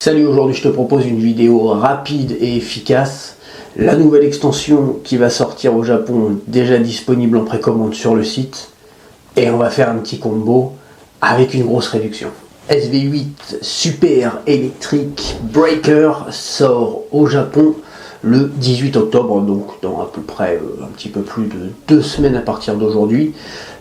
Salut, aujourd'hui je te propose une vidéo rapide et efficace. La nouvelle extension qui va sortir au Japon, déjà disponible en précommande sur le site. Et on va faire un petit combo avec une grosse réduction. SV8 Super Electric Breaker sort au Japon le 18 octobre, donc dans à peu près un petit peu plus de 2 semaines à partir d'aujourd'hui.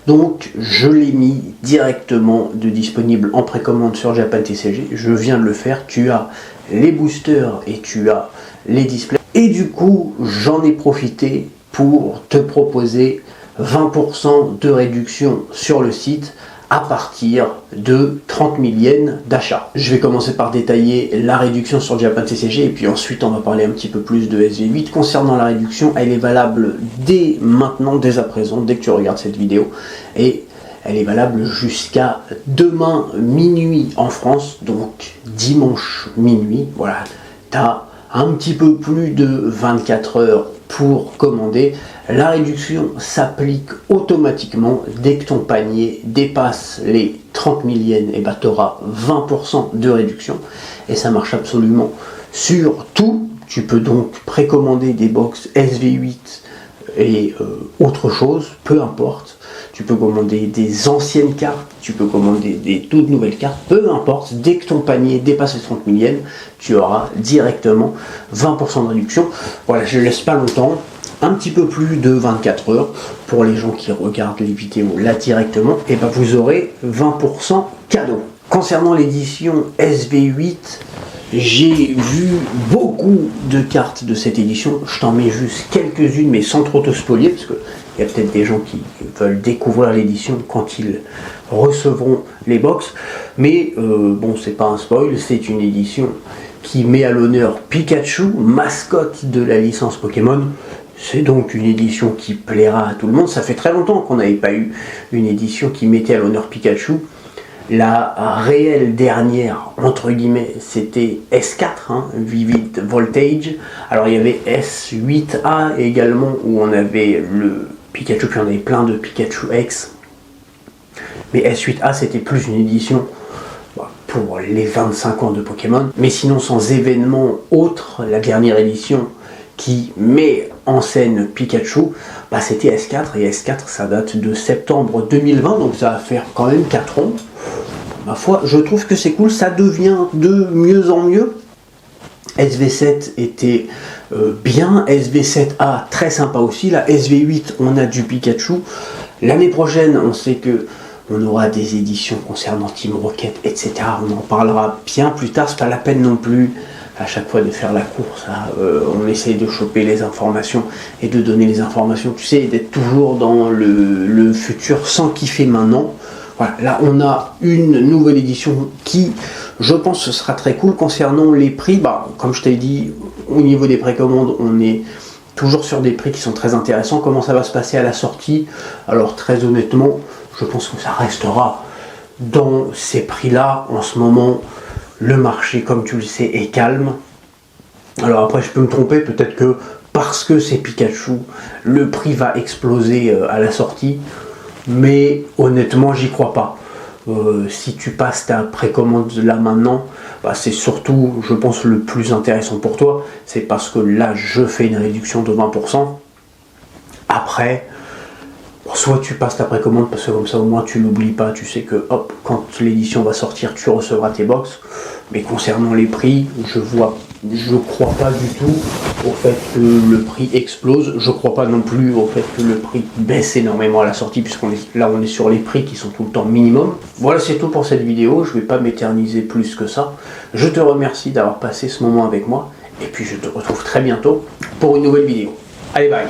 Donc je l'ai mis directement de disponible en précommande sur Japan TCG. Je viens de le faire. Tu as les boosters et tu as les displays. Et du coup, j'en ai profité pour te proposer 20% de réduction sur le site à partir de 30 000 yens d'achat. Je vais commencer par détailler la réduction sur Japan TCG et puis ensuite on va parler un petit peu plus de SV8. Concernant la réduction, elle est valable dès maintenant, dès à présent, dès que tu regardes cette vidéo, et elle est valable jusqu'à demain minuit en France, donc dimanche minuit. Voilà, tu as un petit peu plus de 24 heures pour commander. La réduction s'applique automatiquement dès que ton panier dépasse les 30 000 yens, et tu auras 20% de réduction et ça marche absolument sur tout. Tu peux donc précommander des box SV8 et autre chose, peu importe. Tu peux commander des anciennes cartes, tu peux commander des toutes nouvelles cartes, peu importe. Dès que ton panier dépasse les 30 000 yens, tu auras directement 20% de réduction. Voilà, je ne laisse pas longtemps. Un petit peu plus de 24 heures pour les gens qui regardent les vidéos là directement, et ben vous aurez 20% cadeau. Concernant l'édition SV8, j'ai vu beaucoup de cartes de cette édition. Je t'en mets juste quelques-unes, mais sans trop te spolier, parce qu'il y a peut-être des gens qui veulent découvrir l'édition quand ils recevront les box. Mais bon, c'est pas un spoil, c'est une édition qui met à l'honneur Pikachu, mascotte de la licence Pokémon. C'est donc une édition qui plaira à tout le monde. Ça fait très longtemps qu'on n'avait pas eu une édition qui mettait à l'honneur Pikachu. La réelle dernière, entre guillemets, c'était S4, Vivid Voltage. Alors il y avait S8A également, où on avait le Pikachu, puis on avait plein de Pikachu X. Mais S8A, c'était plus une édition pour les 25 ans de Pokémon. Mais sinon, sans événement autre, la dernière édition qui met en scène Pikachu, c'était S4, et S4 ça date de septembre 2020, donc ça va faire quand même 4 ans. Ma foi, je trouve que c'est cool, ça devient de mieux en mieux. SV7 était bien, SV7A très sympa aussi, la SV8 on a du Pikachu. L'année prochaine on sait que on aura des éditions concernant Team Rocket, etc. On en parlera bien plus tard, c'est pas la peine non plus à chaque fois de faire la course, on essaye de choper les informations et de donner les informations, tu sais, d'être toujours dans le futur sans kiffer maintenant. Voilà, là on a une nouvelle édition qui, je pense, ce sera très cool. Concernant les prix, comme je t'ai dit, au niveau des précommandes, on est toujours sur des prix qui sont très intéressants. Comment ça va se passer à la sortie? Alors très honnêtement, je pense que ça restera dans ces prix-là. En ce moment, le marché, comme tu le sais, est calme. Alors après, je peux me tromper, peut-être que parce que c'est Pikachu, le prix va exploser à la sortie. Mais honnêtement, j'y crois pas. Si tu passes ta précommande là maintenant, c'est surtout, je pense, le plus intéressant pour toi. C'est parce que là, je fais une réduction de 20%. Après, soit tu passes ta précommande parce que comme ça au moins tu l'oublies pas, tu sais que hop, quand l'édition va sortir, tu recevras tes box. Mais concernant les prix, je crois pas du tout au fait que le prix explose. Je crois pas non plus au fait que le prix baisse énormément à la sortie, puisqu'on est là, on est sur les prix qui sont tout le temps minimum. Voilà, c'est tout pour cette vidéo. Je vais pas m'éterniser plus que ça. Je te remercie d'avoir passé ce moment avec moi, et puis je te retrouve très bientôt pour une nouvelle vidéo. Allez, bye.